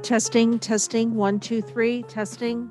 Testing, testing, 1, 2, 3, testing.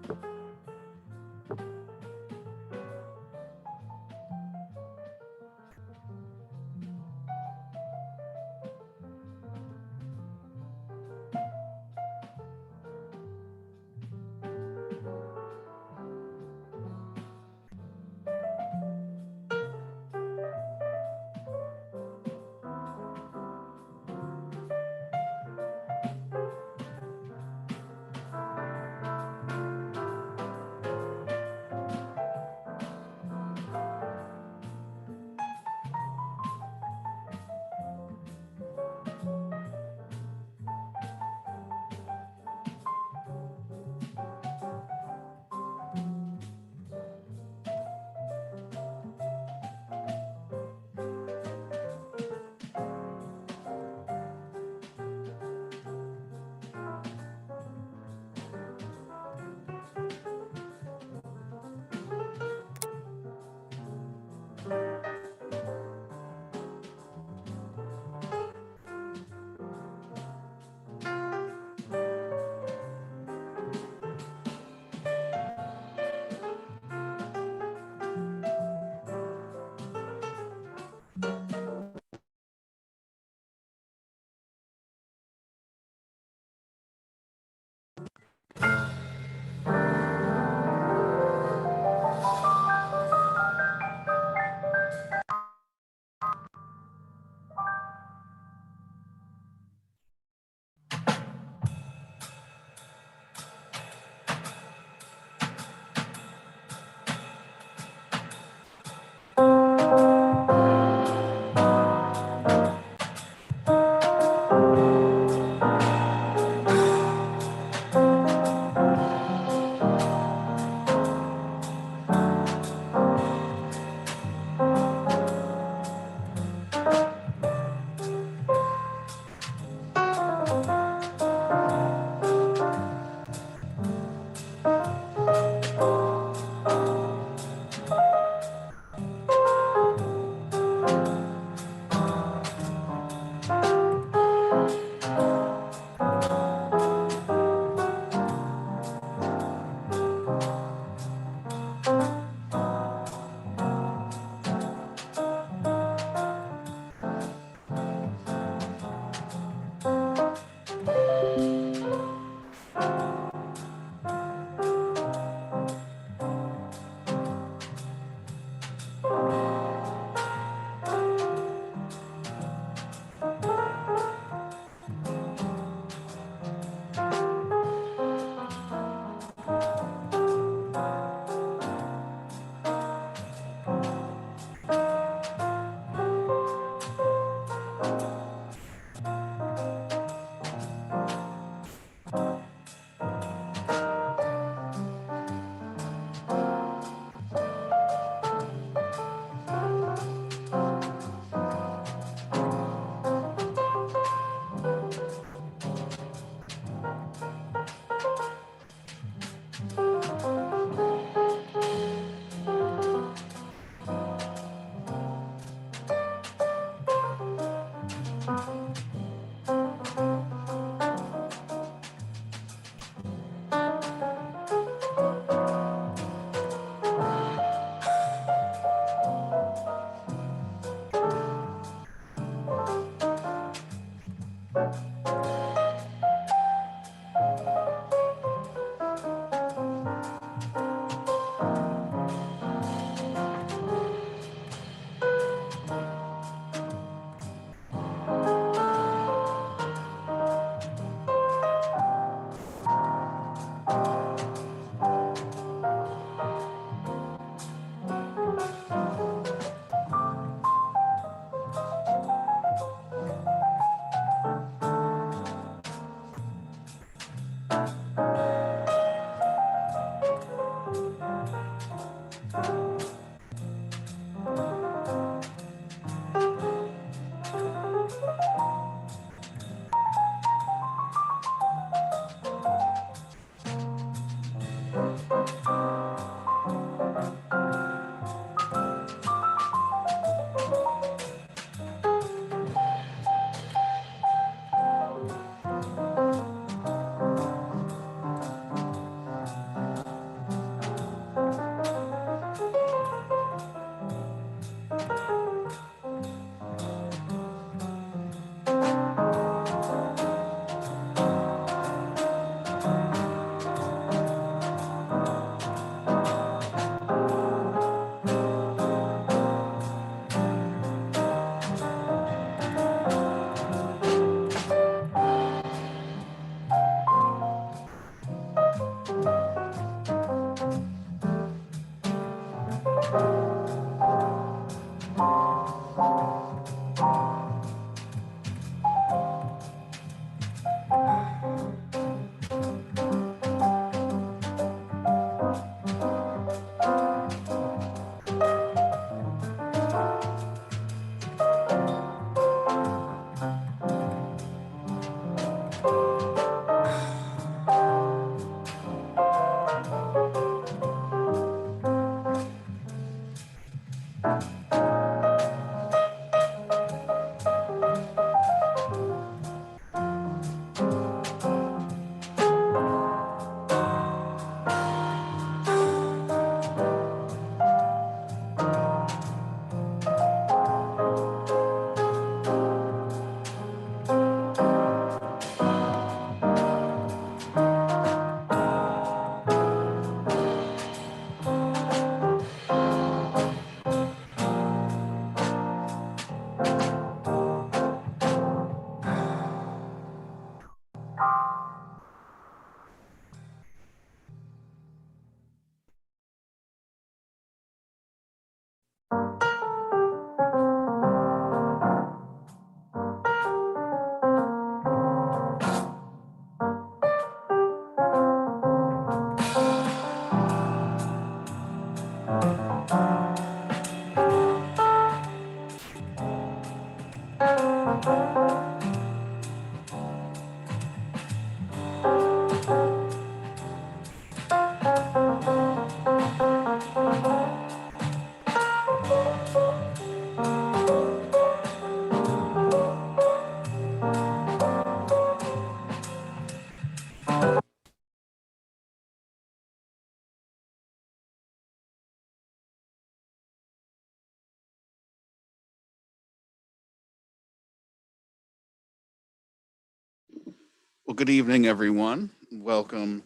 Well, good evening, everyone. Welcome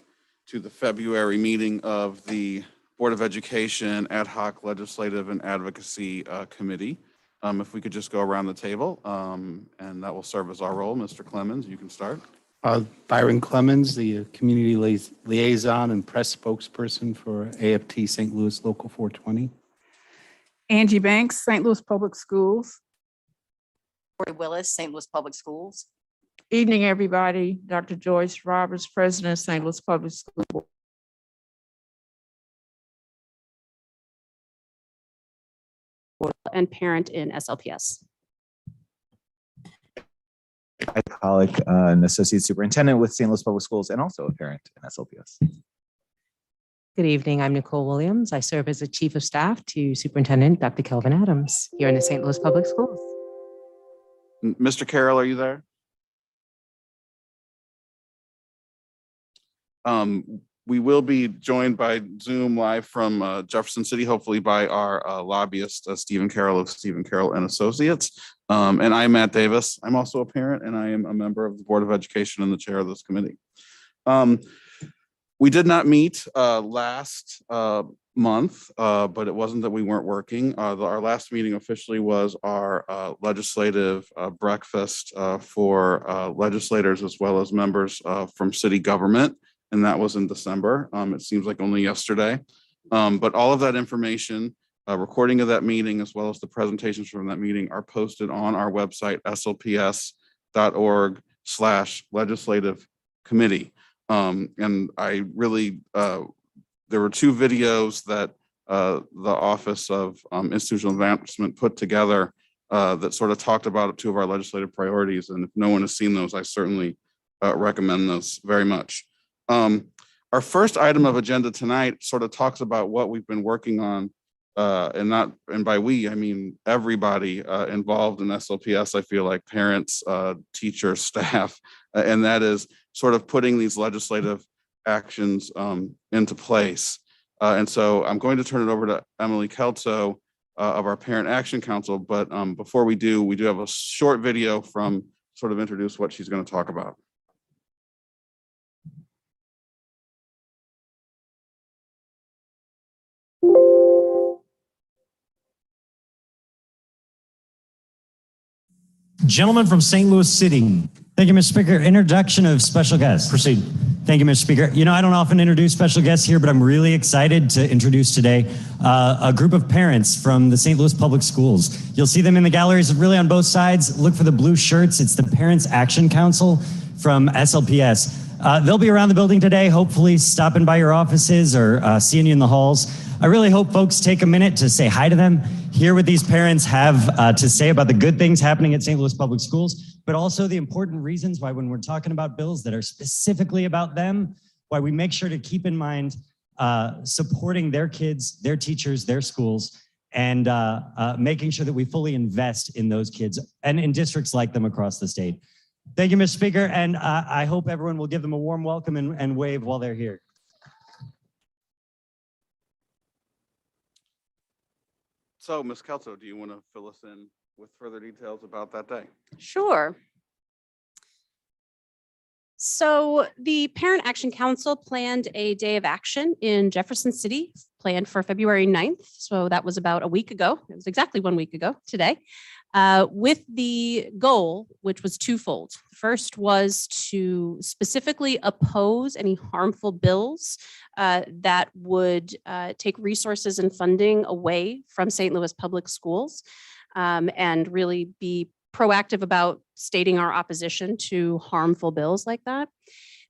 to the February meeting of the Board of Education Ad Hoc Legislative and Advocacy Committee. If we could just go around the table, and that will serve as our role. Mr. Clemens, you can start. Byron Clemens, the Community Liaison and Press Spokesperson for AFT St. Louis Local 420. Angie Banks, St. Louis Public Schools. Lori Willis, St. Louis Public Schools. Evening, everybody. Dr. Joyce Roberts, President of St. Louis Public School Board. And parent in SLPS. My colleague, an associate superintendent with St. Louis Public Schools and also a parent in SLPS. Good evening. I'm Nicole Williams. I serve as a Chief of Staff to Superintendent Dr. Kelvin Adams here in the St. Louis Public Schools. Mr. Carroll, are you there? We will be joined by Zoom live from Jefferson City, hopefully by our lobbyist, Stephen Carroll of Stephen Carroll and Associates. And I'm Matt Davis. I'm also a parent and I am a member of the Board of Education and the chair of this committee. We did not meet last month, but it wasn't that we weren't working. Our last meeting officially was our legislative breakfast for legislators as well as members from city government. And that was in December. It seems like only yesterday. But all of that information, recording of that meeting, as well as the presentations from that meeting are posted on our website, slps.org/legislative committee. And I really, there were two videos that the Office of Institutional Advancement put together that sort of talked about two of our legislative priorities. And if no one has seen those, I certainly recommend those very much. Our first item of agenda tonight sort of talks about what we've been working on, and by we, I mean everybody involved in SLPS. I feel like parents, teachers, staff, and that is sort of putting these legislative actions into place. And so I'm going to turn it over to Emily Kelso of our Parent Action Council. But before we do have a short video from sort of introduce what she's going to talk about. Gentleman from St. Louis City. Thank you, Mr. Speaker. Introduction of special guests. Proceed. Thank you, Mr. Speaker. You know, I don't often introduce special guests here, but I'm really excited to introduce today a group of parents from the St. Louis Public Schools. You'll see them in the galleries really on both sides. Look for the blue shirts. It's the Parents Action Council from SLPS. They'll be around the building today, hopefully stopping by your offices or seeing you in the halls. I really hope folks take a minute to say hi to them, hear what these parents have to say about the good things happening at St. Louis Public Schools, but also the important reasons why when we're talking about bills that are specifically about them, why we make sure to keep in mind supporting their kids, their teachers, their schools, and making sure that we fully invest in those kids and in districts like them across the state. Thank you, Mr. Speaker, and I hope everyone will give them a warm welcome and wave while they're here. So, Ms. Kelso, do you want to fill us in with further details about that day? Sure. So the Parent Action Council planned a day of action in Jefferson City, planned for February 9th. So that was about a week ago. It was exactly 1 week ago today, with the goal, which was twofold. First was to specifically oppose any harmful bills that would take resources and funding away from St. Louis Public Schools, and really be proactive about stating our opposition to harmful bills like that.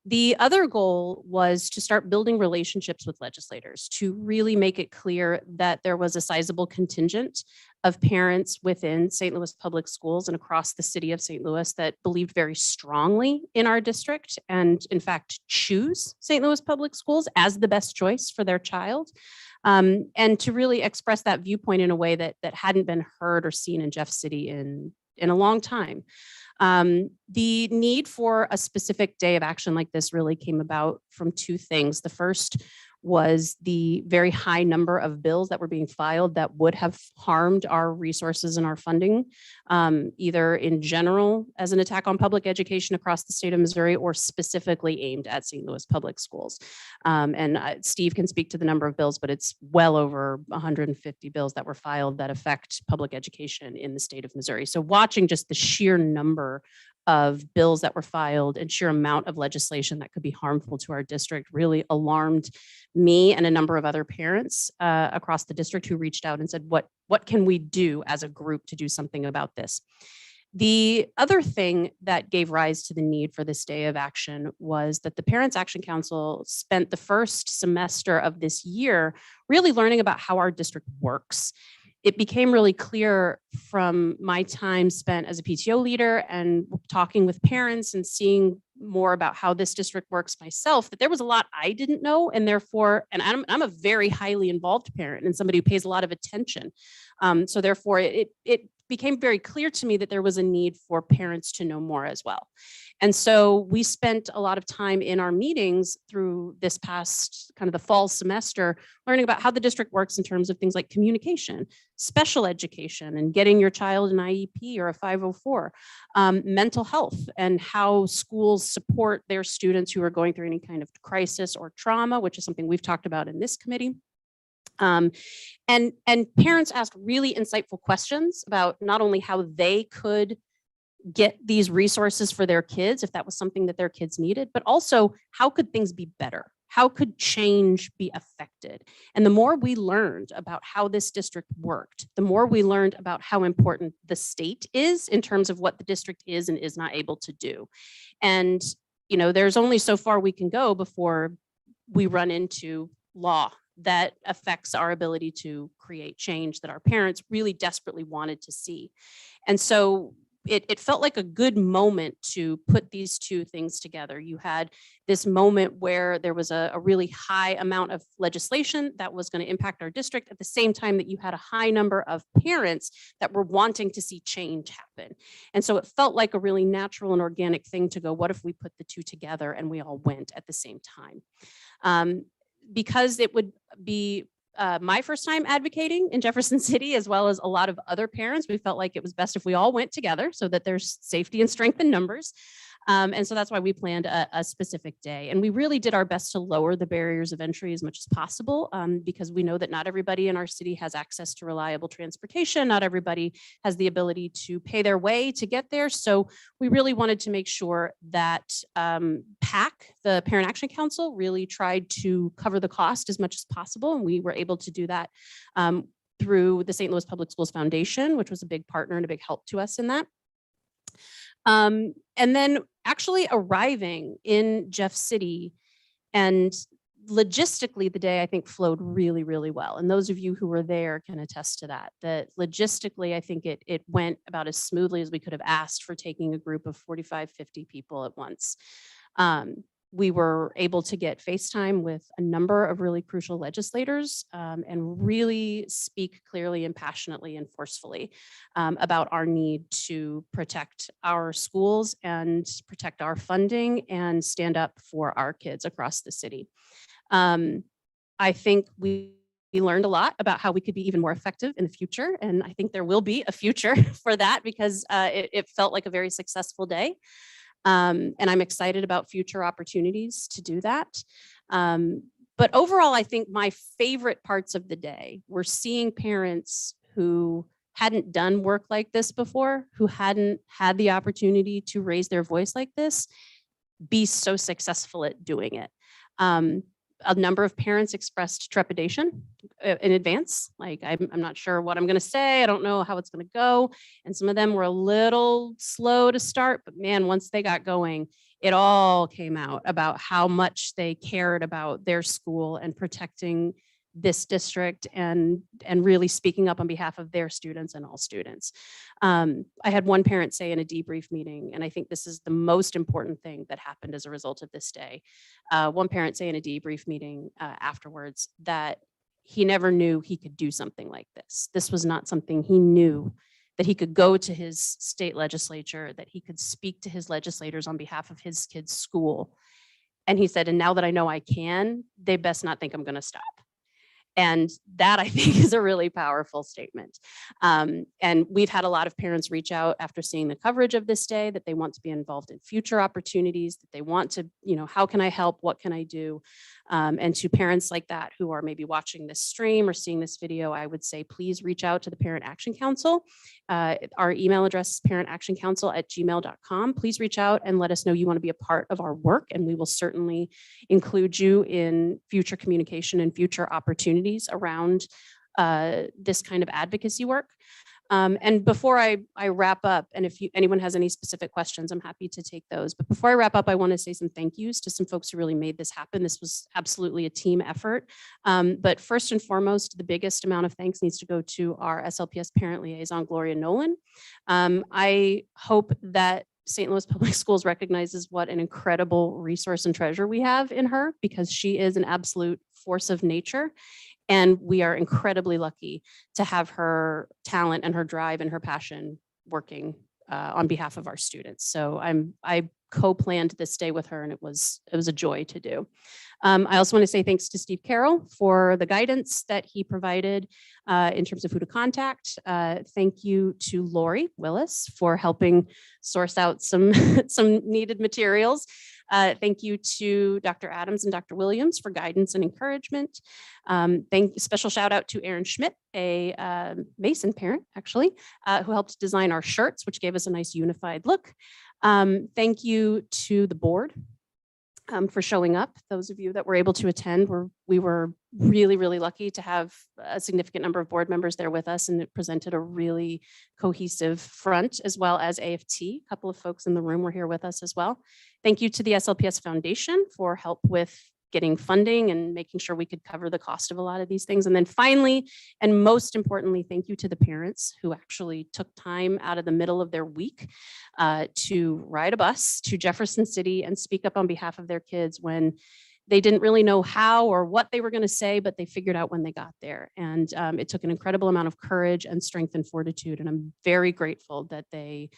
The other goal was to start building relationships with legislators to really make it clear that there was a sizable contingent of parents within St. Louis Public Schools and across the city of St. Louis that believed very strongly in our district and in fact choose St. Louis Public Schools as the best choice for their child. And to really express that viewpoint in a way that hadn't been heard or seen in Jeff City in a long time. The need for a specific day of action like this really came about from two things. The first was the very high number of bills that were being filed that would have harmed our resources and our funding, either in general as an attack on public education across the state of Missouri or specifically aimed at St. Louis public schools. Steve can speak to the number of bills, but it's well over 150 bills that were filed that affect public education in the state of Missouri. So watching just the sheer number of bills that were filed and sheer amount of legislation that could be harmful to our district really alarmed me and a number of other parents across the district who reached out and said, what can we do as a group to do something about this? The other thing that gave rise to the need for this day of action was that the Parents Action Council spent the first semester of this year really learning about how our district works. It became really clear from my time spent as a PTO leader and talking with parents and seeing more about how this district works myself, that there was a lot I didn't know. And therefore, and I'm a very highly involved parent and somebody who pays a lot of attention. So therefore, it became very clear to me that there was a need for parents to know more as well. And so we spent a lot of time in our meetings through this past kind of the fall semester, learning about how the district works in terms of things like communication, special education, and getting your child an IEP or a 504, mental health, and how schools support their students who are going through any kind of crisis or trauma, which is something we've talked about in this committee. And parents asked really insightful questions about not only how they could get these resources for their kids, if that was something that their kids needed, but also how could things be better? How could change be affected? And the more we learned about how this district worked, the more we learned about how important the state is in terms of what the district is and is not able to do. And, there's only so far we can go before we run into law that affects our ability to create change that our parents really desperately wanted to see. And so it felt like a good moment to put these two things together. You had this moment where there was a really high amount of legislation that was going to impact our district at the same time that you had a high number of parents that were wanting to see change happen. And so it felt like a really natural and organic thing to go, what if we put the two together and we all went at the same time? Because it would be my first time advocating in Jefferson City, as well as a lot of other parents, we felt like it was best if we all went together so that there's safety and strength in numbers. And so that's why we planned a specific day. And we really did our best to lower the barriers of entry as much as possible, because we know that not everybody in our city has access to reliable transportation. Not everybody has the ability to pay their way to get there. So we really wanted to make sure that PAC, the Parent Action Council, really tried to cover the cost as much as possible. And we were able to do that through the St. Louis Public Schools Foundation, which was a big partner and a big help to us in that. And then actually arriving in Jeff City, and logistically the day I think flowed really, really well. And those of you who were there can attest to that, that logistically, I think it went about as smoothly as we could have asked for taking a group of 45, 50 people at once. We were able to get FaceTime with a number of really crucial legislators and really speak clearly and passionately and forcefully about our need to protect our schools and protect our funding and stand up for our kids across the city. I think we learned a lot about how we could be even more effective in the future. And I think there will be a future for that because it felt like a very successful day. And I'm excited about future opportunities to do that. But overall, I think my favorite parts of the day were seeing parents who hadn't done work like this before, who hadn't had the opportunity to raise their voice like this, be so successful at doing it. A number of parents expressed trepidation in advance. Like, I'm not sure what I'm going to say. I don't know how it's going to go. And some of them were a little slow to start, but man, once they got going, it all came out about how much they cared about their school and protecting this district and really speaking up on behalf of their students and all students. I had one parent say in a debrief meeting, and I think this is the most important thing that happened as a result of this day. One parent say in a debrief meeting afterwards that he never knew he could do something like this. This was not something he knew, that he could go to his state legislature, that he could speak to his legislators on behalf of his kid's school And he said, and now that I know I can, they best not think I'm going to stop. And that I think is a really powerful statement. And we've had a lot of parents reach out after seeing the coverage of this day that they want to be involved in future opportunities, that they want to, how can I help? What can I do? And to parents like that who are maybe watching this stream or seeing this video, I would say, please reach out to the Parent Action Council. Our email address is parentactioncouncil@gmail.com. Please reach out and let us know you want to be a part of our work, and we will certainly include you in future communication and future opportunities around this kind of advocacy work. And before I wrap up, and if anyone has any specific questions, I'm happy to take those. But before I wrap up, I want to say some thank yous to some folks who really made this happen. This was absolutely a team effort. But first and foremost, the biggest amount of thanks needs to go to our SLPS parent liaison, Gloria Nolan. I hope that St. Louis Public Schools recognizes what an incredible resource and treasure we have in her, because she is an absolute force of nature. And we are incredibly lucky to have her talent and her drive and her passion working on behalf of our students. So I co-planned this day with her, and it was a joy to do. I also want to say thanks to Steve Carroll for the guidance that he provided in terms of who to contact. Thank you to Lori Willis for helping source out some needed materials. Thank you to Dr. Adams and Dr. Williams for guidance and encouragement. Special shout out to Erin Schmidt, a Mason parent actually, who helped design our shirts, which gave us a nice unified look. Thank you to the board for showing up. Those of you that were able to attend, we were really, really lucky to have a significant number of board members there with us, and it presented a really cohesive front, as well as AFT. A couple of folks in the room were here with us as well. Thank you to the SLPS Foundation for help with getting funding and making sure we could cover the cost of a lot of these things. And then finally, and most importantly, thank you to the parents who actually took time out of the middle of their week to ride a bus to Jefferson City and speak up on behalf of their kids when they didn't really know how or what they were going to say, but they figured out when they got there. And it took an incredible amount of courage and strength and fortitude. And I'm very grateful that they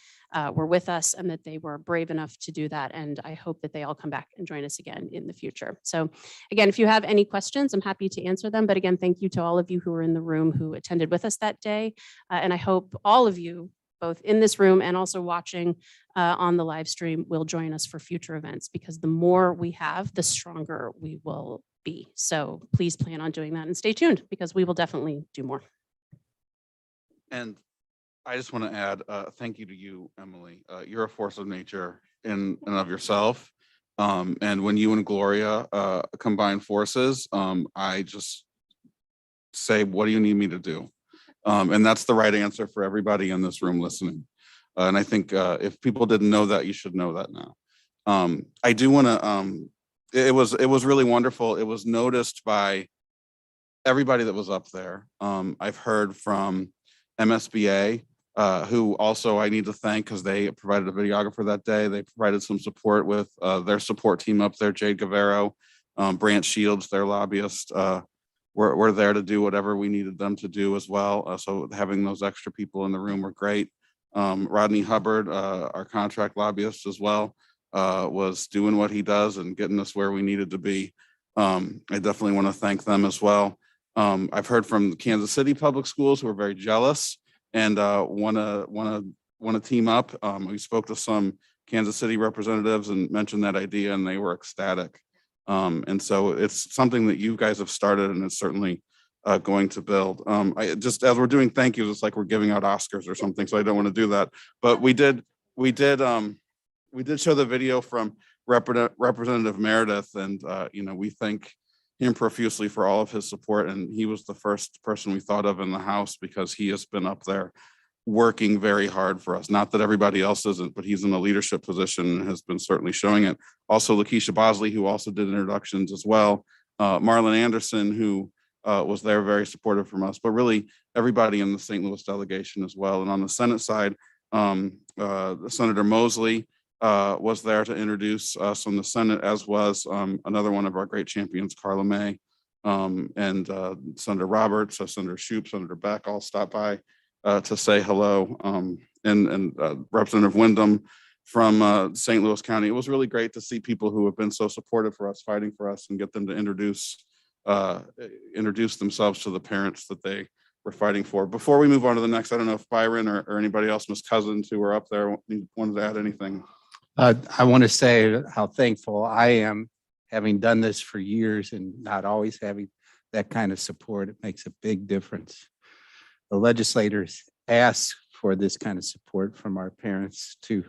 were with us and that they were brave enough to do that. And I hope that they all come back and join us again in the future. So again, if you have any questions, I'm happy to answer them. But again, thank you to all of you who were in the room who attended with us that day. And I hope all of you, both in this room and also watching on the live stream, will join us for future events, because the more we have, the stronger we will be. So please plan on doing that and stay tuned, because we will definitely do more. And I just want to add thank you to you, Emily. You're a force of nature in and of yourself. And when you and Gloria combine forces, I just say, what do you need me to do? And that's the right answer for everybody in this room listening. And I think if people didn't know that, you should know that now. I do want to, it was really wonderful. It was noticed by everybody that was up there. I've heard from MSBA, who also I need to thank, because they provided a videographer that day. They provided some support with their support team up there, Jade Guevara, Branch Shields, their lobbyist. We're there to do whatever we needed them to do as well. So having those extra people in the room were great. Rodney Hubbard, our contract lobbyist as well, was doing what he does and getting us where we needed to be. I definitely want to thank them as well. I've heard from the Kansas City Public Schools who are very jealous and want to team up. We spoke to some Kansas City representatives and mentioned that idea, and they were ecstatic. And so it's something that you guys have started, and it's certainly going to build. I just, as we're doing thank yous, it's like we're giving out Oscars or something, so I don't want to do that. But we did show the video from Representative Meredith, and we thank him profusely for all of his support. And he was the first person we thought of in the House, because he has been up there working very hard for us. Not that everybody else isn't, but he's in a leadership position and has been certainly showing it. Also, Lakeisha Bosley, who also did introductions as well. Marlon Anderson, who was there, very supportive from us, but really everybody in the St. Louis delegation as well. And on the Senate side, Senator Mosley was there to introduce us on the Senate, as was another one of our great champions, Carla May, and Senator Roberts, Senator Shoup, Senator Beck, all stopped by to say hello, and Representative Wyndham from St. Louis County. It was really great to see people who have been so supportive for us, fighting for us, and get them to introduce themselves to the parents that they were fighting for. Before we move on to the next, I don't know if Byron or anybody else, Miss Cousins, who were up there, wanted to add anything. I want to say how thankful I am, having done this for years and not always having that kind of support. It makes a big difference. The legislators ask for this kind of support from our parents too,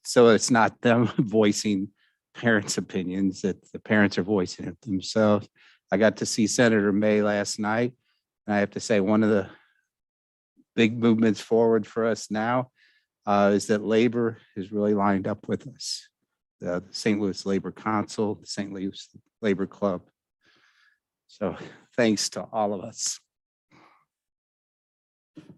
so it's not them voicing parents' opinions, that the parents are voicing it themselves. I got to see Senator May last night, and I have to say one of the big movements forward for us now is that labor is really lined up with us. The St. Louis Labor Council, the St. Louis Labor Club. So thanks to all of us.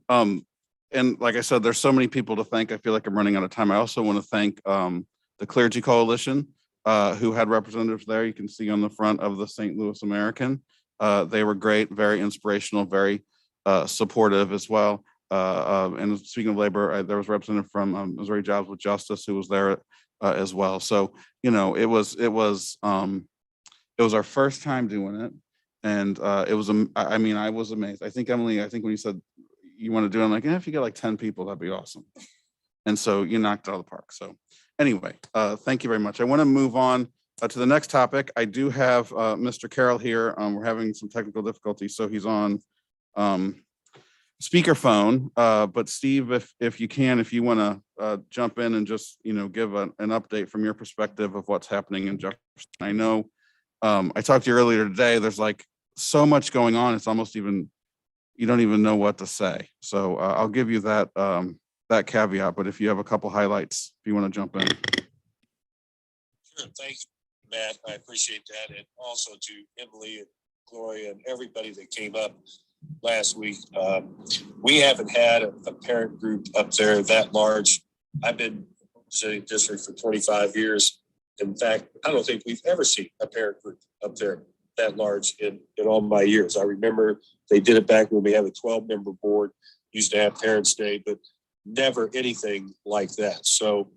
And like I said, there's so many people to thank. I feel like I'm running out of time. I also want to thank the Clergy Coalition, who had representatives there. You can see on the front of the St. Louis American. They were great, very inspirational, very supportive as well. And speaking of labor, there was a representative from Missouri Jobs with Justice who was there as well. So, you know, it was our first time doing it. And it was, I mean, I was amazed. I think, Emily, when you said you want to do it, I'm like, if you get like 10 people, that'd be awesome. And so you knocked it out of the park. So anyway, thank you very much. I want to move on to the next topic. I do have Mr. Carroll here. We're having some technical difficulties, so he's on speakerphone. But Steve, if you want to jump in and just, give an update from your perspective of what's happening in Jefferson. I know I talked to you earlier today. There's like so much going on. It's almost you don't even know what to say. So I'll give you that caveat. But if you have a couple highlights, if you want to jump in. Sure. Thank you, Matt. I appreciate that. And also to Emily and Gloria and everybody that came up last week. We haven't had a parent group up there that large. I've been representing district for 25 years. In fact, I don't think we've ever seen a parent group up there that large in all my years. I remember they did it back when we had a 12-member board, used to have Parents' Day, but never anything like that. So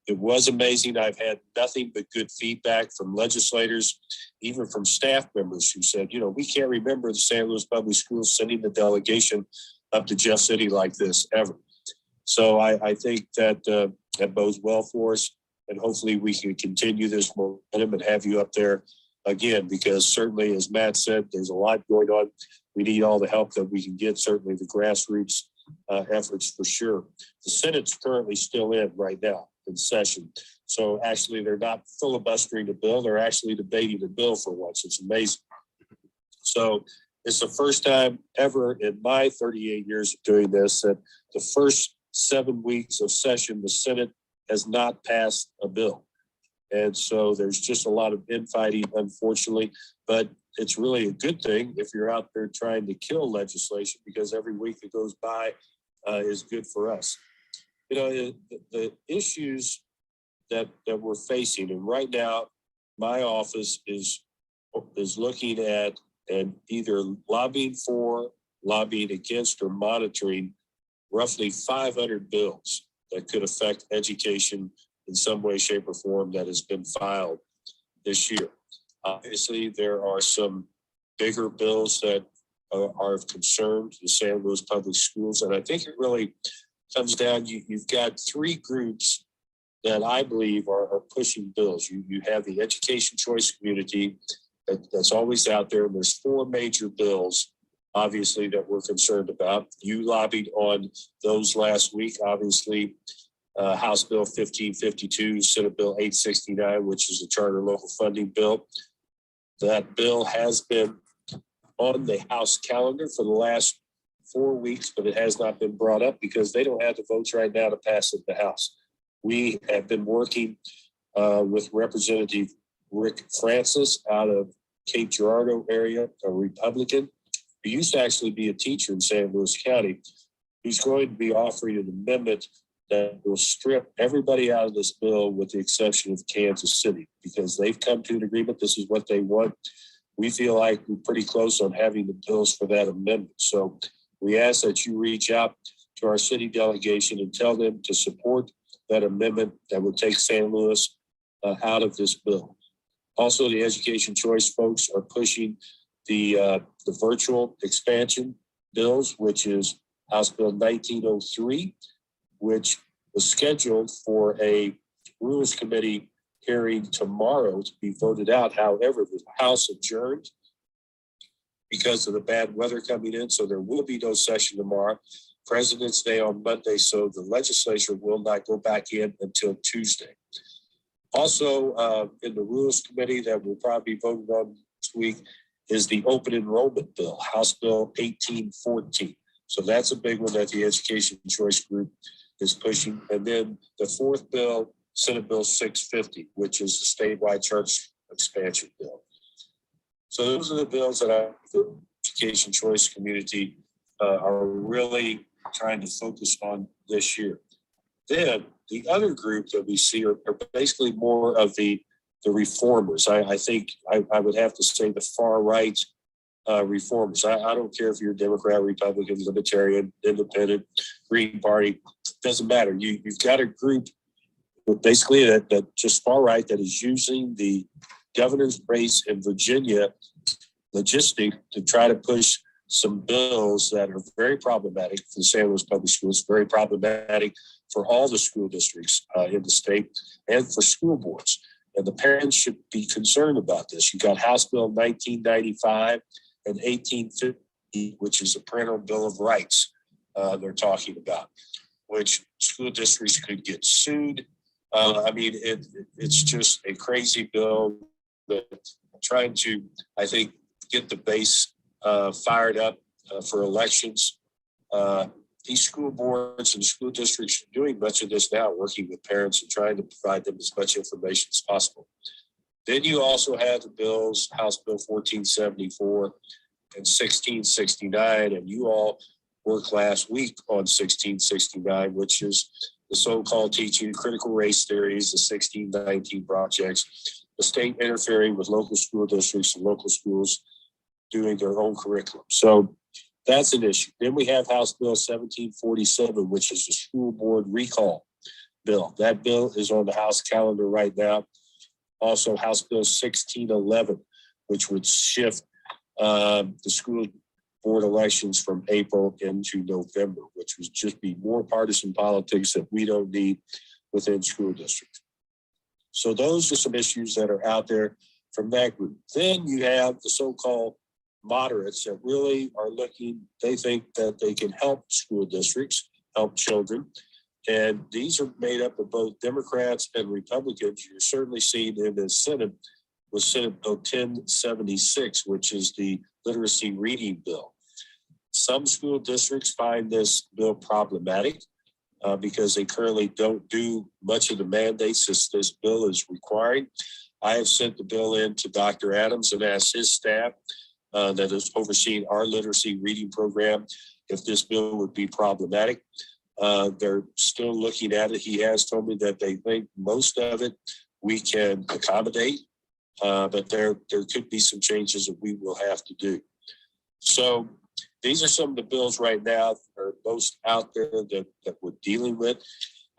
it was amazing. I've had nothing but good feedback from legislators, even from staff members who said, we can't remember the St. Louis Public Schools sending the delegation up to Jeff City like this ever. So I think that that bodes well for us, and hopefully we can continue this momentum and have you up there again, because certainly, as Matt said, there's a lot going on. We need all the help that we can get, certainly the grassroots efforts for sure. The Senate's currently still in right now in session. So actually, they're not filibustering the bill. They're actually debating the bill for once. It's amazing. So it's the first time ever in my 38 years of doing this that the first 7 weeks of session, the Senate has not passed a bill. And so there's just a lot of infighting, unfortunately, but it's really a good thing if you're out there trying to kill legislation, because every week that goes by is good for us. The issues that we're facing, and right now my office is looking at and either lobbying for, lobbying against, or monitoring roughly 500 bills that could affect education in some way, shape, or form that has been filed this year. Obviously, there are some bigger bills that are of concern to the St. Louis Public Schools. And I think it really comes down, you've got three groups that I believe are pushing bills. You have the education choice community that's always out there. And there's four major bills, obviously, that we're concerned about. You lobbied on those last week, obviously. House Bill 1552, Senate Bill 869, which is a charter local funding bill. That bill has been on the House calendar for the last 4 weeks, but it has not been brought up because they don't have the votes right now to pass it in the House. We have been working with Representative Rick Francis out of Cape Girardeau area, a Republican, who used to actually be a teacher in St. Louis County, who's going to be offering an amendment that will strip everybody out of this bill with the exception of Kansas City, because they've come to an agreement. This is what they want. We feel like we're pretty close on having the bills for that amendment. So we ask that you reach out to our city delegation and tell them to support that amendment that would take St. Louis out of this bill. Also, the education choice folks are pushing the virtual expansion bills, which is House Bill 1903, which was scheduled for a Rules Committee hearing tomorrow to be voted out. However, the House adjourned because of the bad weather coming in, so there will be no session tomorrow. President's Day on Monday, so the legislature will not go back in until Tuesday. Also, in the Rules Committee that will probably be voted on this week is the open enrollment bill, House Bill 1814. So that's a big one that the Education Choice Group is pushing. And then the fourth bill, Senate Bill 650, which is the statewide church expansion bill. So those are the bills that the education choice community are really trying to focus on this year. Then the other group that we see are basically more of the reformers. I think I would have to say the far right reformers. I don't care if you're Democrat, Republican, Libertarian, Independent, Green Party, doesn't matter. You've got a group basically that just far right that is using the governor's race in Virginia logistic to try to push some bills that are very problematic for the St. Louis Public Schools, very problematic for all the school districts in the state and for school boards. And the parents should be concerned about this. You got House Bill 1995 and 1850, which is a parental bill of rights they're talking about, which school districts could get sued. It's just a crazy bill that trying to, I think, get the base fired up for elections. These school boards and school districts are doing much of this now, working with parents and trying to provide them as much information as possible. Then you also have the bills, House Bill 1474 and 1669, and you all worked last week on 1669, which is the so-called teaching critical race theories, the 1619 projects, the state interfering with local school districts and local schools doing their own curriculum. So that's an issue. Then we have House Bill 1747, which is the school board recall bill. That bill is on the House calendar right now. Also House Bill 1611, which would shift the school board elections from April into November, which would just be more partisan politics that we don't need within school districts. So those are some issues that are out there from that group. Then you have the so-called moderates that really are looking, they think that they can help school districts, help children. And these are made up of both Democrats and Republicans. You're certainly seeing in the Senate with Senate Bill 1076, which is the literacy reading bill. Some school districts find this bill problematic because they currently don't do much of the mandates this bill is requiring. I have sent the bill in to Dr. Adams and asked his staff that is overseeing our literacy reading program if this bill would be problematic. They're still looking at it. He has told me that they think most of it we can accommodate, but there could be some changes that we will have to do. So these are some of the bills right now that are most out there that we're dealing with.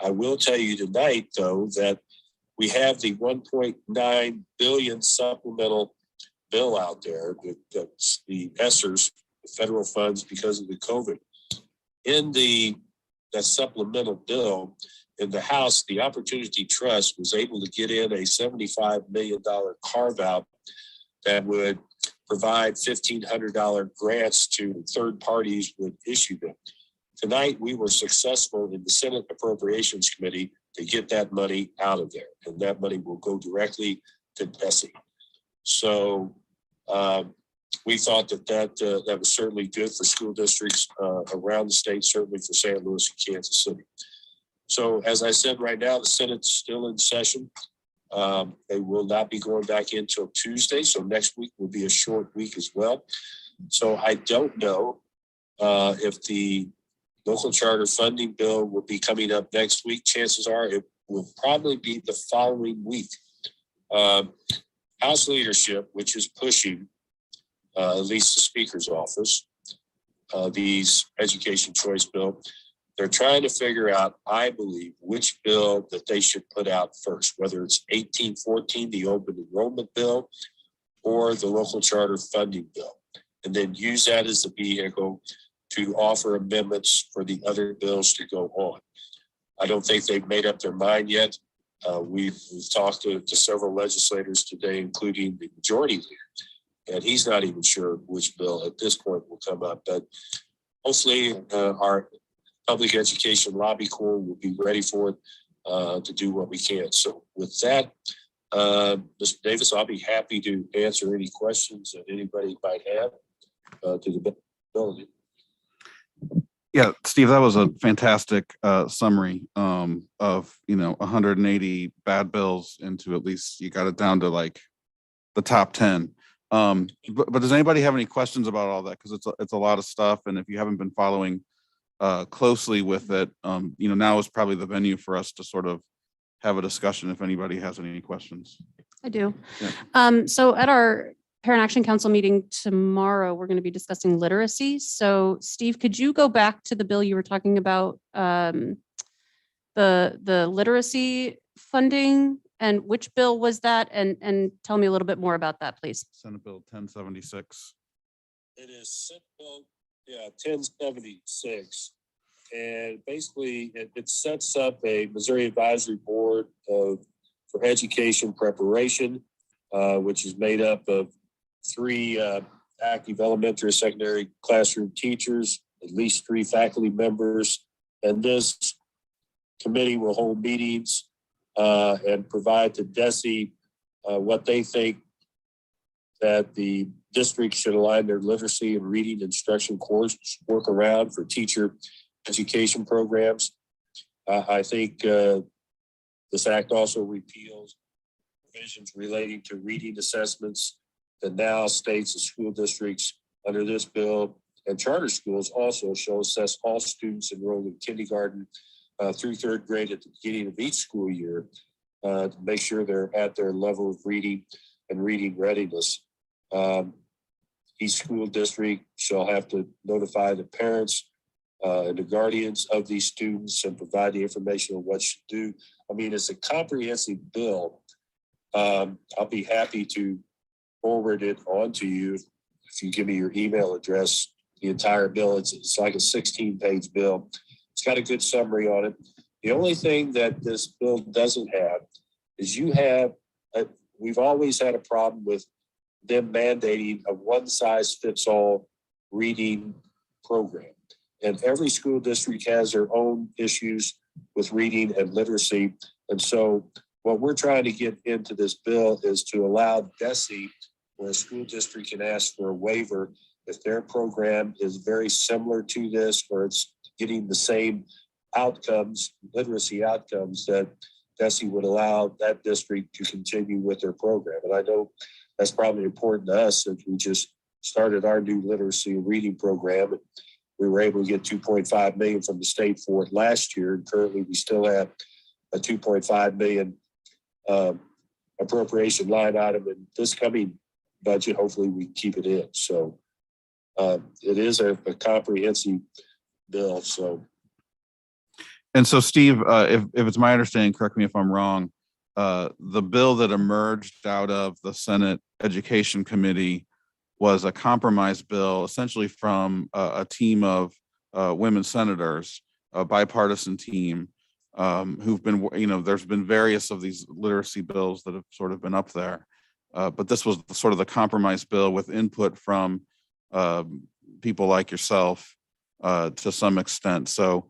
I will tell you tonight, though, that we have the $1.9 billion supplemental bill out there. That's the ESSERS, the federal funds because of the COVID. In that supplemental bill in the House, the Opportunity Trust was able to get in a $75 million carve out that would provide $1,500 grants to third parties would issue them. Tonight, we were successful in the Senate Appropriations Committee to get that money out of there, and that money will go directly to DESE. So we thought that was certainly good for school districts around the state, certainly for St. Louis and Kansas City. So as I said, right now, the Senate's still in session. They will not be going back in till Tuesday. So next week will be a short week as well. So I don't know if the local charter funding bill will be coming up next week. Chances are it will probably be the following week. House leadership, which is pushing at least the Speaker's office, these education choice bill, They're trying to figure out, I believe, which bill that they should put out first, whether it's 1814, the open enrollment bill, or the local charter funding bill, and then use that as the vehicle to offer amendments for the other bills to go on. I don't think they've made up their mind yet. We've talked to several legislators today, including the majority leader, and he's not even sure which bill at this point will come up. But hopefully our Public Education Lobby Corps will be ready for it to do what we can. So with that, Mr. Davis, I'll be happy to answer any questions that anybody might have to the bill. Yeah, Steve, that was a fantastic summary of 180 bad bills into at least you got it down to like the top 10. But does anybody have any questions about all that? Because it's a lot of stuff, and if you haven't been following closely with it, now is probably the venue for us to sort of have a discussion if anybody has any questions. I do. Yeah. So at our Parent Action Council meeting tomorrow, we're going to be discussing literacy. So Steve, could you go back to the bill you were talking about, the literacy funding, and which bill was that? And tell me a little bit more about that, please. Senate Bill 1076. It is simple, 1076. And basically it sets up a Missouri Advisory Board for Education Preparation, which is made up of 3 active elementary and secondary classroom teachers, at least 3 faculty members. And this committee will hold meetings and provide to DESE what they think that the district should align their literacy and reading instruction course work around for teacher education programs. I think this act also repeals provisions relating to reading assessments that now states and school districts under this bill and charter schools also shall assess all students enrolled in kindergarten through 3rd grade at the beginning of each school year to make sure they're at their level of reading and reading readiness. Each school district shall have to notify the parents and the guardians of these students and provide the information on what should do. I mean, it's a comprehensive bill. I'll be happy to forward it on to you if you give me your email address. The entire bill, it's like a 16-page bill. It's got a good summary on it. The only thing that this bill doesn't have is we've always had a problem with them mandating a one-size-fits-all reading program. And every school district has their own issues with reading and literacy. And so what we're trying to get into this bill is to allow DESE, where a school district can ask for a waiver if their program is very similar to this, or it's getting the same outcomes, literacy outcomes, that DESE would allow that district to continue with their program. And I know that's probably important to us since we just started our new literacy and reading program. We were able to get $2.5 million from the state for it last year. And currently we still have a $2.5 million appropriation line item in this coming budget. Hopefully we keep it in. So it is a comprehensive bill. And so, Steve, if it's my understanding, correct me if I'm wrong, the bill that emerged out of the Senate Education Committee was a compromise bill, essentially from a team of women senators, a bipartisan team who've been, there's been various of these literacy bills that have sort of been up there. But this was sort of the compromise bill with input from people like yourself to some extent. So,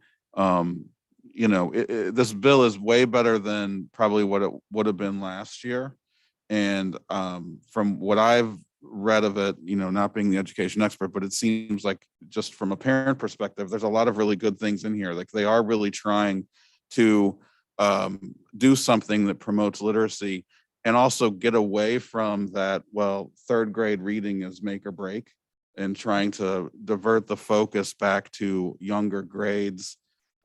this bill is way better than probably what it would have been last year. And from what I've read of it, not being the education expert, but it seems like just from a parent perspective, there's a lot of really good things in here. Like they are really trying to do something that promotes literacy and also get away from that, well, 3rd grade reading is make or break, and trying to divert the focus back to younger grades.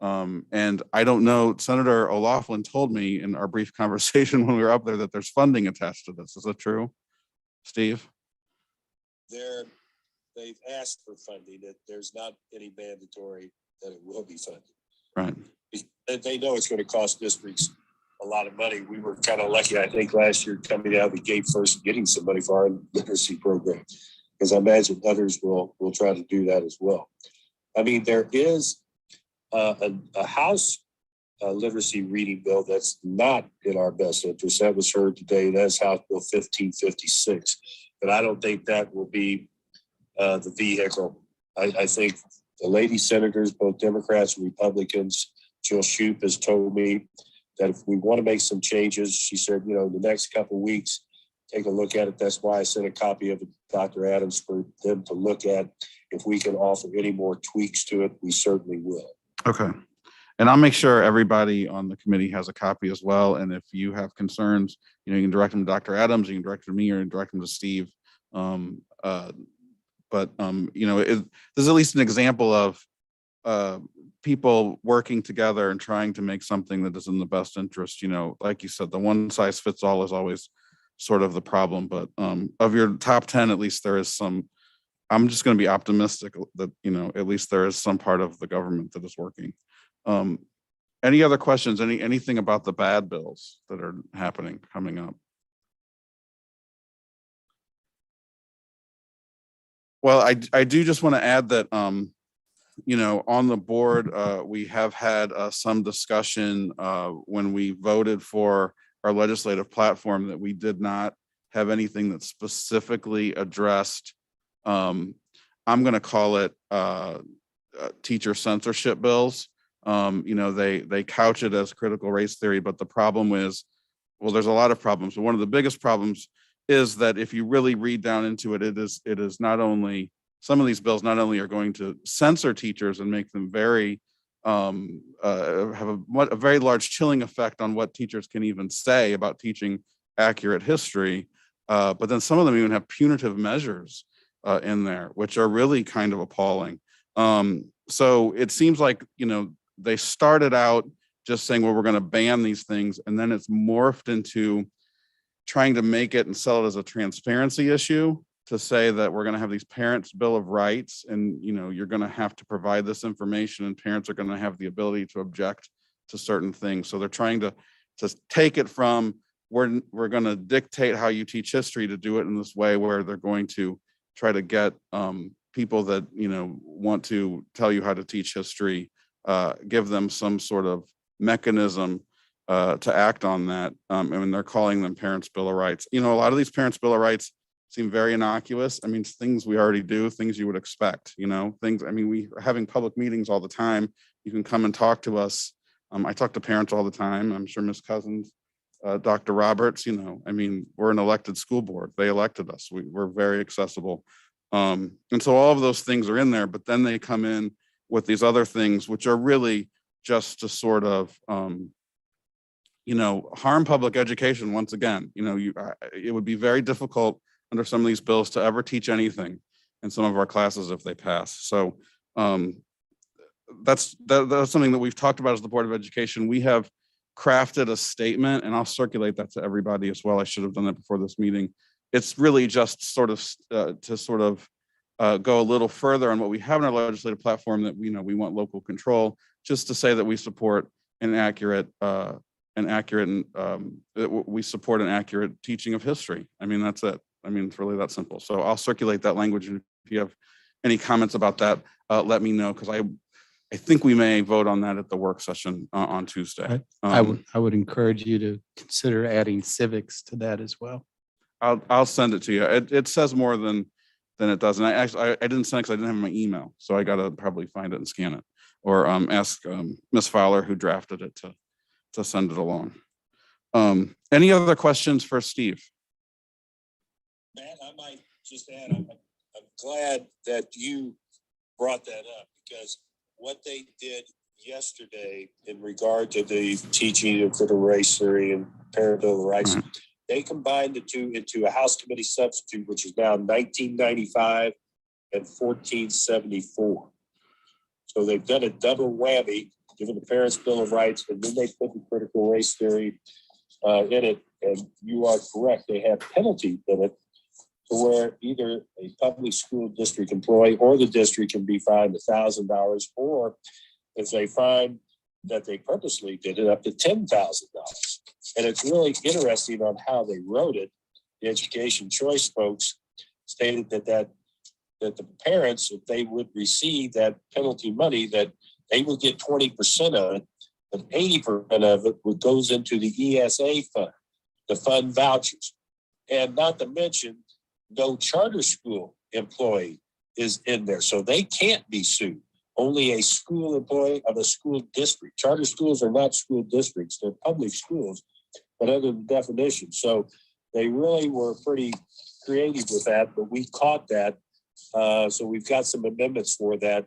And I don't know, Senator O'Laughlin told me in our brief conversation when we were up there that there's funding attached to this. Is that true, Steve? They've asked for funding. That there's not any mandatory that it will be funded. Right. They know it's going to cost districts a lot of money. We were kind of lucky, I think, last year coming out of the gate first, getting some money for our literacy program, because I imagine others will try to do that as well. I mean, there is a House literacy reading bill that's not in our best interest. That was heard today. That's House Bill 1556. But I don't think that will be the vehicle. I think the lady senators, both Democrats and Republicans, Jill Shoup has told me that if we want to make some changes, she said, you know, the next couple of weeks, take a look at it. That's why I sent a copy of it to Dr. Adams for them to look at. If we can offer any more tweaks to it, we certainly will. Okay. And I'll make sure everybody on the committee has a copy as well. And if you have concerns, you know, you can direct them to Dr. Adams, you can direct them to me, or direct them to Steve. You know, this is at least an example of people working together and trying to make something that is in the best interest. You know, like you said, the one size fits all is always sort of the problem. But of your top 10, at least there is some. I'm just going to be optimistic that, you know, at least there is some part of the government that is working. Any other questions? Anything about the bad bills that are coming up? Well, I do just want to add that, you know, on the board, we have had some discussion when we voted for our legislative platform that we did not have anything that specifically addressed, I'm going to call it teacher censorship bills. You know, they couch it as critical race theory, but the problem is, well, there's a lot of problems. But one of the biggest problems is that if you really read down into it, it is not only, some of these bills not only are going to censor teachers and make them very have a very large chilling effect on what teachers can even say about teaching accurate history, but then some of them even have punitive measures in there, which are really kind of appalling. So it seems like, you know, they started out just saying, well, we're going to ban these things, and then it's morphed into trying to make it and sell it as a transparency issue, to say that we're going to have these parents' bill of rights, and, you know, you're going to have to provide this information, and parents are going to have the ability to object to certain things. So they're trying to take it from, we're going to dictate how you teach history, to do it in this way where they're going to try to get people that, you know, want to tell you how to teach history, give them some sort of mechanism to act on that. And they're calling them Parents' Bill of Rights. You know, a lot of these Parents' Bill of Rights seem very innocuous. I mean, things we already do, things you would expect, you know, things, I mean, we are having public meetings all the time. You can come and talk to us. I talk to parents all the time. I'm sure Ms. Cousins, Dr. Roberts, you know, I mean, we're an elected school board. They elected us. We're very accessible. And so all of those things are in there, but then they come in with these other things, which are really just to sort of, you know, harm public education once again. You know, it would be very difficult under some of these bills to ever teach anything in some of our classes if they pass. So that's something that we've talked about as the Board of Education. We have crafted a statement, and I'll circulate that to everybody as well. I should have done that before this meeting. It's really just sort of to sort of go a little further on what we have in our legislative platform, that we know we want local control, just to say that we support we support an accurate teaching of history. I mean, that's it. I mean, it's really that simple. So I'll circulate that language, and if you have any comments about that, let me know, because I think we may vote on that at the work session on Tuesday. I would encourage you to consider adding civics to that as well. I'll send it to you. It says more than it does, and I didn't send it because I didn't have my email, so I got to probably find it and scan it, or ask Ms. Fowler, who drafted it, to send it along. Any other questions for Steve? Matt, I might just add, I'm glad that you brought that up, because what they did yesterday in regard to the teaching of critical race theory and Parent Bill of Rights, they combined the two into a House committee substitute, which is now 1995 and 1474. So they've done a double whammy, given the Parents' Bill of Rights, and then they put the critical race theory in it. And you are correct, they have penalties in it, to where either a public school district employee or the district can be fined $1,000, or if they find that they purposely did it up to $10,000. And it's really interesting on how they wrote it. The education choice folks stated that the parents, if they would receive that penalty money, that they would get 20% of it, but 80% of it goes into the ESA fund, the fund vouchers. And not to mention, no charter school employee is in there, so they can't be sued. Only a school employee of a school district. Charter schools are not school districts, they're public schools, but under the definition. So they really were pretty creative with that, but we caught that. So we've got some amendments for that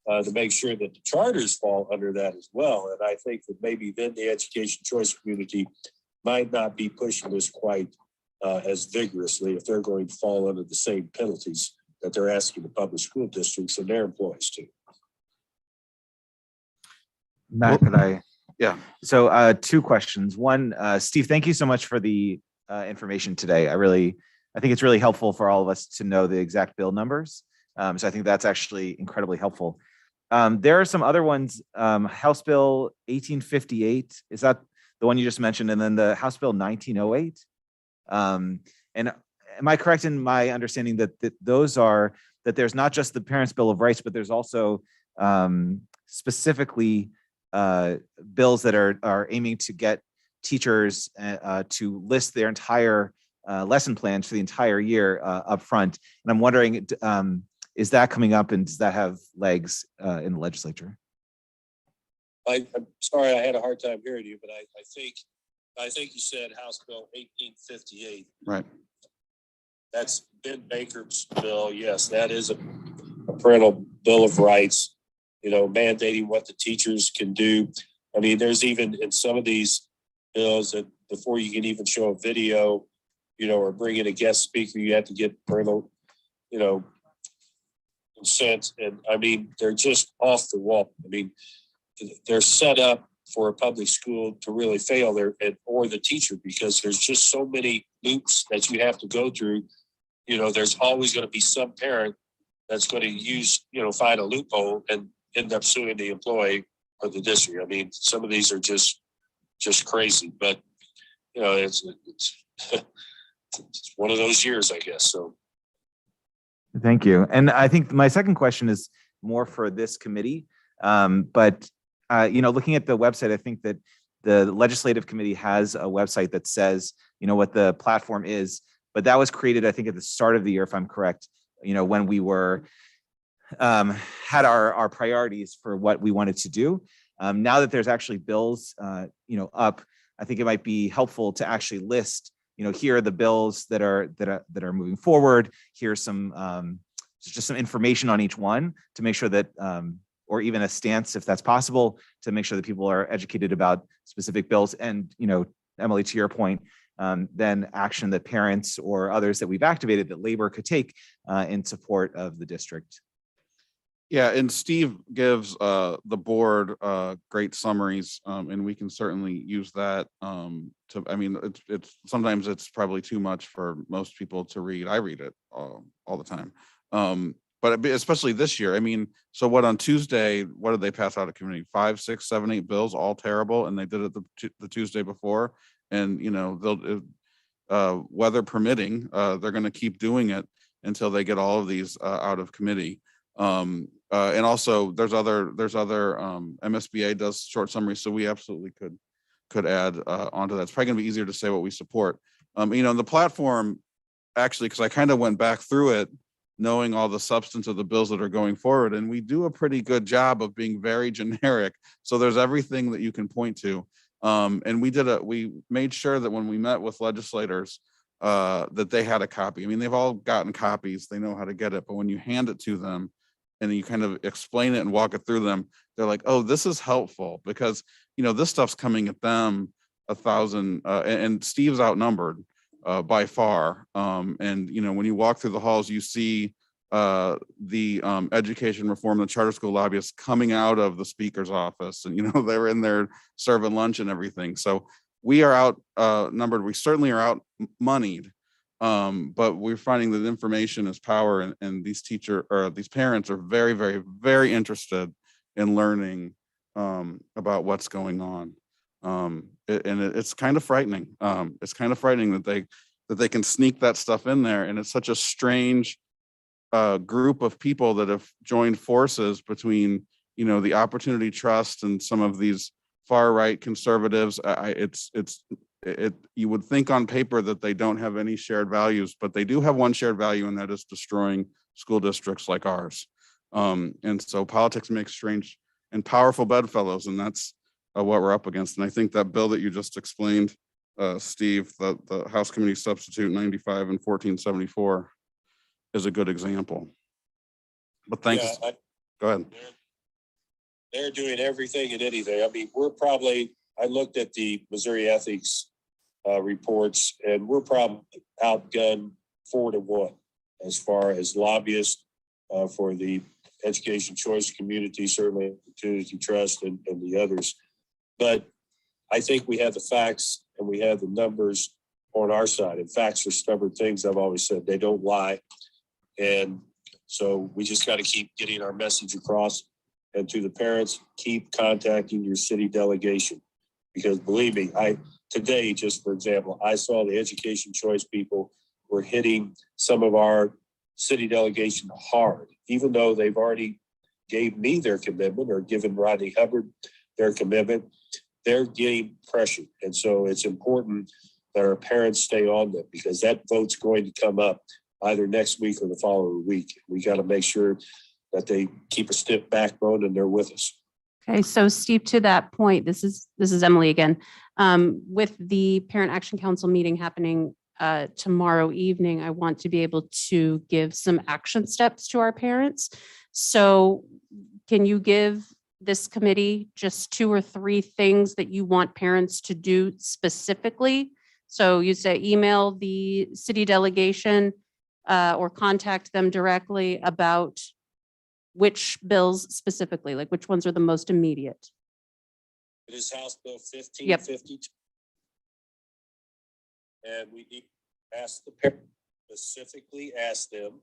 to make sure that the charters fall under that as well. And I think that maybe then the education choice community might not be pushing this quite as vigorously if they're going to fall under the same penalties that they're asking the public school districts and their employees to. Matt, could I? Yeah. So 2 questions. One, Steve, thank you so much for the information today. I think it's really helpful for all of us to know the exact bill numbers. So I think that's actually incredibly helpful. There are some other ones. House Bill 1858, is that the one you just mentioned? And then the House Bill 1908. And am I correct in my understanding that those are, that there's not just the Parents' Bill of Rights, but there's also specifically bills that are aiming to get teachers to list their entire lesson plans for the entire year up front. And I'm wondering, is that coming up and does that have legs in the legislature? I'm sorry, I had a hard time hearing you, but I think you said House Bill 1858. Right. That's Ben Baker's bill. Yes, that is a parental bill of rights, mandating what the teachers can do. I mean, there's even in some of these bills that before you can even show a video, or bring in a guest speaker, you have to get parental, consent. And I mean, they're just off the wall. I mean, they're set up for a public school to really fail there, or the teacher, because there's just so many loops that you have to go through. There's always going to be some parent that's going to use, find a loophole and end up suing the employee or the district. I mean, some of these are just crazy, but it's one of those years, I guess. So. Thank you. And I think my second question is more for this committee. But looking at the website, I think that the legislative committee has a website that says, what the platform is, but that was created, I think, at the start of the year, if I'm correct, when we were had our priorities for what we wanted to do. Now that there's actually bills, up, I think it might be helpful to actually list, here are the bills that are moving forward. Here's some just some information on each one to make sure that, or even a stance, if that's possible, to make sure that people are educated about specific bills. And, Emily, to your point, then action that parents or others that we've activated that labor could take in support of the district. Yeah, and Steve gives the board great summaries, and we can certainly use that it's sometimes it's probably too much for most people to read. I read it all the time. But especially this year, so what on Tuesday, what did they pass out of committee? 5, 6, 7, 8 bills, all terrible. And they did it the Tuesday before. And, they'll, weather permitting, they're going to keep doing it until they get all of these out of committee. And also there's other MSBA does short summaries. So we absolutely could add onto that. It's probably gonna be easier to say what we support. The platform actually, because I kind of went back through it, knowing all the substance of the bills that are going forward. And we do a pretty good job of being very generic. So there's everything that you can point to. And we made sure that when we met with legislators, that they had a copy. They've all gotten copies, they know how to get it, but when you hand it to them and you kind of explain it and walk it through them, they're like, oh, this is helpful because, this stuff's coming at them 1,000, and Steve's outnumbered by far. And, when you walk through the halls, you see the education reform, the charter school lobbyists coming out of the speaker's office, and, they're in there serving lunch and everything. So we are outnumbered. We certainly are out moneyed. But we're finding that information is power, and these these parents are very, very, very interested in learning about what's going on. It's kind of frightening. It's kind of frightening that they can sneak that stuff in there, and it's such a strange group of people that have joined forces between, the Opportunity Trust and some of these far right conservatives. You would think on paper that they don't have any shared values, but they do have one shared value, and that is destroying school districts like ours. And so politics makes strange and powerful bedfellows, and that's what we're up against. And I think that bill that you just explained, Steve, the House Committee Substitute 95 and 1474 is a good example. But thanks. Yeah, Go ahead. They're doing everything and anything. I mean, I looked at the Missouri ethics reports, and we're probably outgunned 4-1 as far as lobbyists for the education choice community, certainly Opportunity Trust and the others. But I think we have the facts and we have the numbers on our side. And facts are stubborn things. I've always said they don't lie. And so we just got to keep getting our message across. And to the parents, keep contacting your city delegation. Because believe me, today, just for example, I saw the education choice people were hitting some of our city delegation hard, even though they've already gave me their commitment or given Rodney Hubbard their commitment. They're getting pressure. And so it's important that our parents stay on them, because that vote's going to come up either next week or the following week. We got to make sure that they keep a stiff backbone and they're with us. Okay, so Steve, to that point, this is Emily again. With the Parent Action Council meeting happening tomorrow evening, I want to be able to give some action steps to our parents. So can you give this committee just 2 or 3 things that you want parents to do specifically? So you say email the city delegation or contact them directly about which bills specifically, like which ones are the most immediate? It is House Bill 1552. And we need to ask the parents, specifically ask them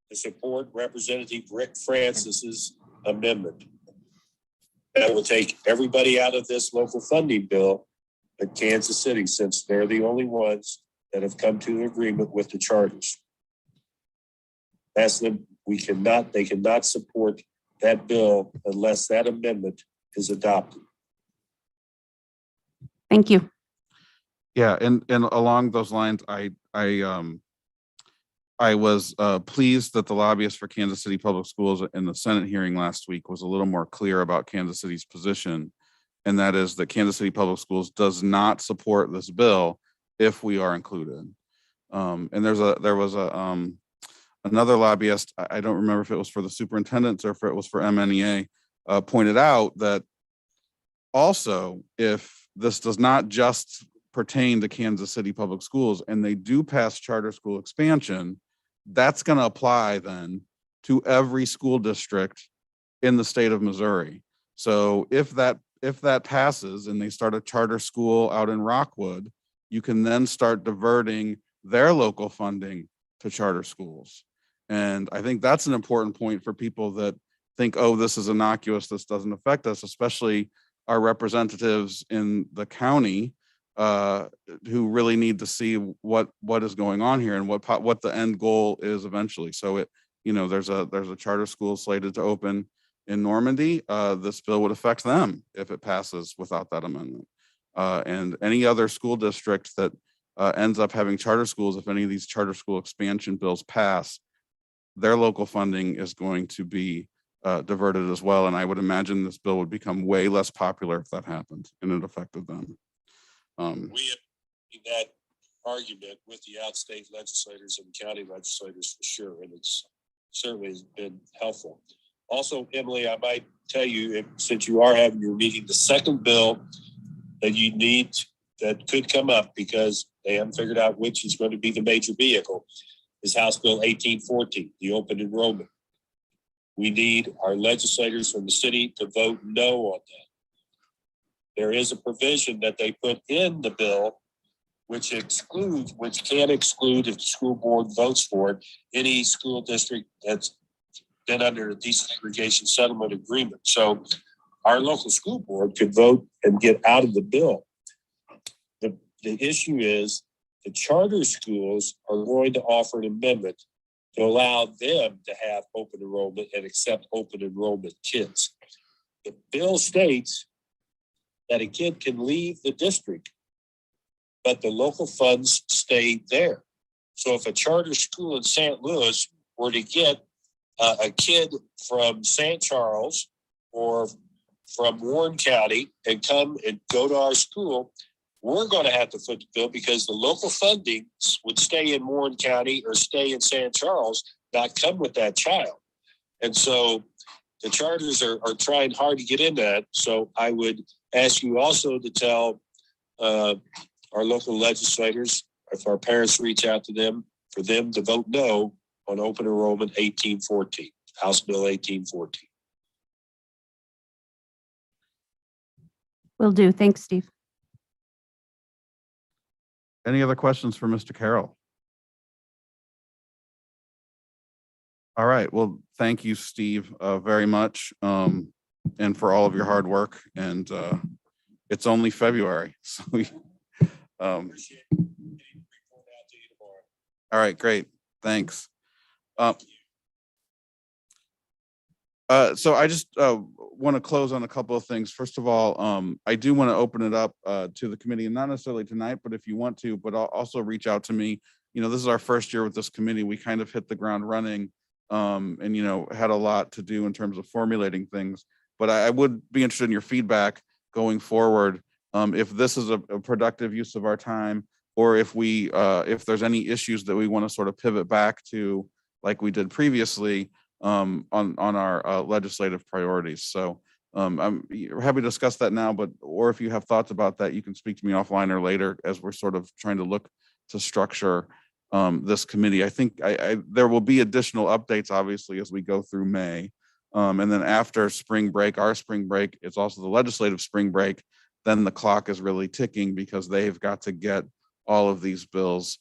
to support Representative Rick Francis's amendment. That will take everybody out of this local funding bill at Kansas City, since they're the only ones that have come to an agreement with the charters. Ask them, they cannot support that bill unless that amendment is adopted. Thank you. Yeah, and along those lines, I was pleased that the lobbyist for Kansas City Public Schools in the Senate hearing last week was a little more clear about Kansas City's position, and that is that Kansas City Public Schools does not support this bill if we are included. And there was another lobbyist, I don't remember if it was for the superintendents or if it was for MNEA, pointed out that also, if this does not just pertain to Kansas City Public Schools and they do pass charter school expansion, that's going to apply then to every school district in the state of Missouri. So if that passes and they start a charter school out in Rockwood, you can then start diverting their local funding to charter schools. And I think that's an important point for people that think, oh, this is innocuous, this doesn't affect us, especially our representatives in the county who really need to see what is going on here and what the end goal is eventually. So there's a charter school slated to open in Normandy. This bill would affect them if it passes without that amendment. And any other school district that ends up having charter schools, if any of these charter school expansion bills pass, their local funding is going to be diverted as well. And I would imagine this bill would become way less popular if that happened and it affected them. We have that argument with the outstate legislators and county legislators for sure, and it's certainly has been helpful. Also, Emily, I might tell you, since you are having your meeting, the second bill that you need that could come up, because they haven't figured out which is going to be the major vehicle, is House Bill 1814, the open enrollment. We need our legislators from the city to vote no on that. There is a provision that they put in the bill which can exclude, if the school board votes for it, any school district that's been under a desegregation settlement agreement. So our local school board could vote and get out of the bill. The issue is the charter schools are going to offer an amendment to allow them to have open enrollment and accept open enrollment kids. The bill states that a kid can leave the district, but the local funds stay there. So if a charter school in St. Louis were to get a kid from St. Charles or from Warren County and come and go to our school, we're going to have to foot the bill because the local funding would stay in Warren County or stay in St. Charles, not come with that child. And so the charters are trying hard to get in that. So I would ask you also to tell our local legislators, if our parents reach out to them, for them to vote no on open enrollment 1814, House Bill 1814. Will do. Thanks, Steve. Any other questions for Mr. Carroll? All right. Well, thank you, Steve, very much, and for all of your hard work. And it's only February, so we. All right, great. Thanks. So I just want to close on a couple of things. First of all, I do want to open it up to the committee, and not necessarily tonight, but if you want to, but I'll also reach out to me. You know, this is our first year with this committee. We kind of hit the ground running, and, you know, had a lot to do in terms of formulating things. But I would be interested in your feedback going forward. If this is a productive use of our time, or if there's any issues that we want to sort of pivot back to, like we did previously, on our legislative priorities. So I'm happy to discuss that now, or if you have thoughts about that, you can speak to me offline or later as we're sort of trying to look to structure this committee. I think there will be additional updates, obviously, as we go through May. And then after spring break, our spring break, it's also the legislative spring break, then the clock is really ticking because they've got to get all of these bills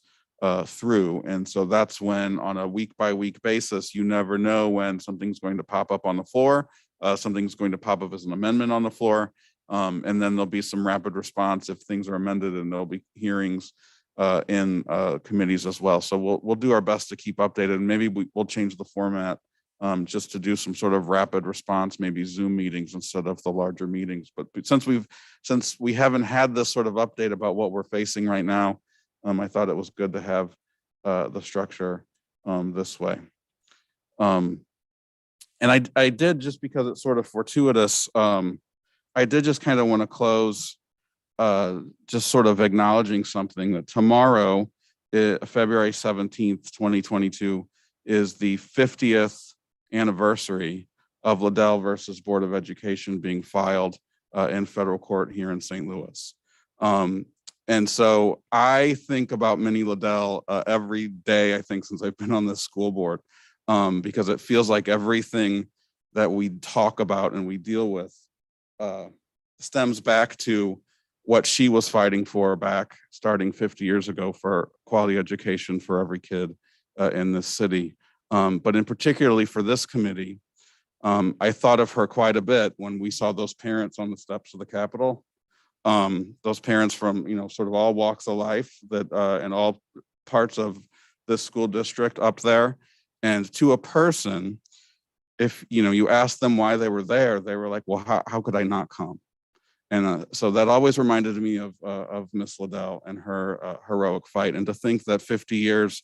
through. And so that's when, on a week by week basis, you never know when something's going to pop up on the floor, something's going to pop up as an amendment on the floor, and then there'll be some rapid response if things are amended, and there'll be hearings in committees as well. So we'll do our best to keep updated, and maybe we'll change the format just to do some sort of rapid response, maybe Zoom meetings instead of the larger meetings. But since we haven't had this sort of update about what we're facing right now, I thought it was good to have the structure this way. And I did, just because it's sort of fortuitous, I did just kind of want to close just sort of acknowledging something that tomorrow, February 17th, 2022, is the 50th anniversary of Liddell versus Board of Education being filed in federal court here in St. Louis. And so I think about Minnie Liddell every day, I think, since I've been on this school board, because it feels like everything that we talk about and we deal with stems back to what she was fighting for back starting 50 years ago for quality education for every kid in this city. But in particularly for this committee, I thought of her quite a bit when we saw those parents on the steps of the Capitol. Those parents from, you know, sort of all walks of life that and all parts of this school district up there. And to a person, if, you know, you ask them why they were there, they were like, well, how could I not come? And so that always reminded me of Miss Liddell and her heroic fight. And to think that 50 years,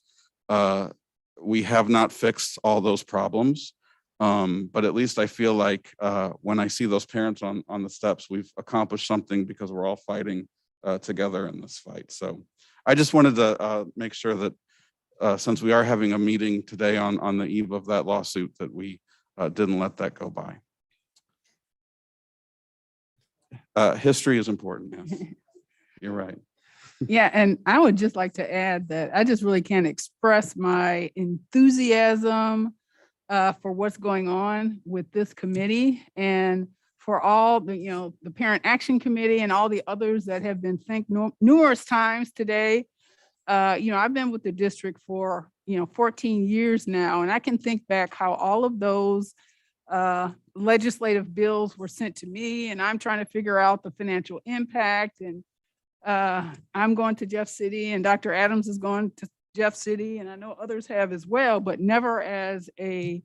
we have not fixed all those problems. But at least I feel like when I see those parents on the steps, we've accomplished something because we're all fighting together in this fight. So I just wanted to make sure that since we are having a meeting today on the eve of that lawsuit, that we didn't let that go by. History is important. Yes, you're right. Yeah, and I would just like to add that I just really can't express my enthusiasm for what's going on with this committee, and for all the, you know, the Parent Action Committee and all the others that have been thanked numerous times today. You know, I've been with the district for, 14 years now, and I can think back how all of those legislative bills were sent to me, and I'm trying to figure out the financial impact. And I'm going to Jeff City, and Dr. Adams is going to Jeff City, and I know others have as well, but never as a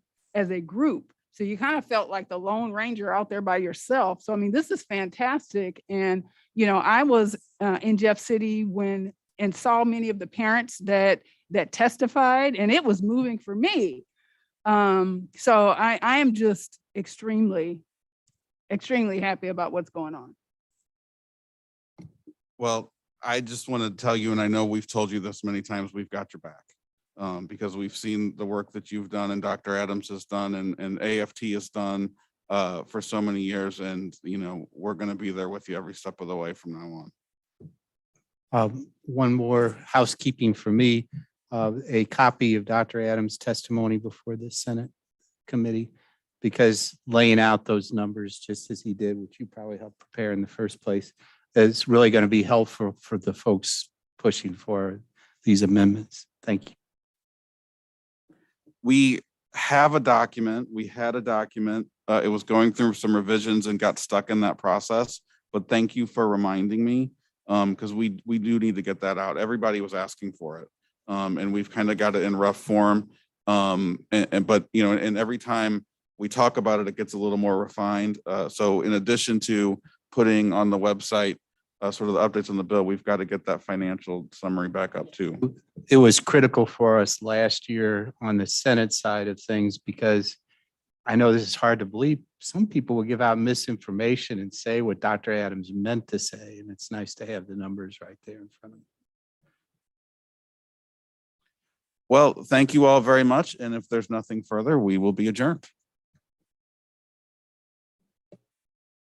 group. So you kind of felt like the Lone Ranger out there by yourself. So I mean, this is fantastic. And I was in Jeff City and saw many of the parents that testified, and it was moving for me. So I am just extremely happy about what's going on. Well, I just want to tell you, and I know we've told you this many times, we've got your back. Because we've seen the work that you've done and Dr. Adams has done and AFT has done for so many years. And, we're going to be there with you every step of the way from now on. One more housekeeping for me, a copy of Dr. Adams' testimony before the Senate committee, because laying out those numbers just as he did, which you probably helped prepare in the first place, is really going to be helpful for the folks pushing for these amendments. Thank you. We have a document. We had a document. It was going through some revisions and got stuck in that process. But thank you for reminding me, because we do need to get that out. Everybody was asking for it, and we've kind of got it in rough form. But and every time we talk about it, it gets a little more refined. So in addition to putting on the website sort of the updates on the bill, we've got to get that financial summary back up too. It was critical for us last year on the Senate side of things, because I know this is hard to believe. Some people will give out misinformation and say what Dr. Adams meant to say, and it's nice to have the numbers right there in front of me. Well, thank you all very much. And if there's nothing further, we will be adjourned.